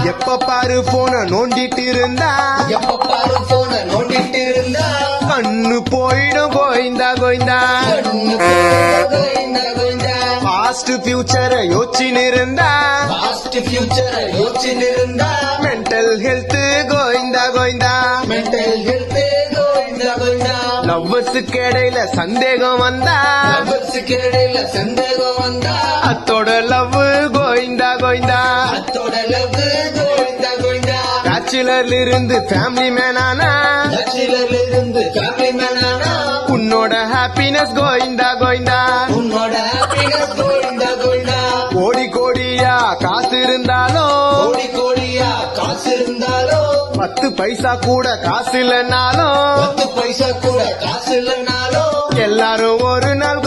எப்ப பாரு போன நோண்டிட்டு இருந்தா கண்ணு போயிடும் கோயிந்தா கோயிந்தா பாஸ்ட் ஃபியூச்சரை யோசிச்சுன்னு இருந்தா மென்டல் ஹெல்த் கோயிந்தா கோயிந்தா லவ்வர்ஸுக்கு இடையில சந்தேகம் வந்தா அத்தோட லவ் கோயிந்தா கோயிந்தா பேச்சுலர்ல இருந்து ஃபேமிலி மேனானா உன்னோட ஹாப்பினஸ் கோயிந்தா கோயிந்தா கோடி கோடியா காசு இருந்தாலும் 10 பைசா கூட காசு இல்லைனாலும் எல்லாரும் ஒரு நாள்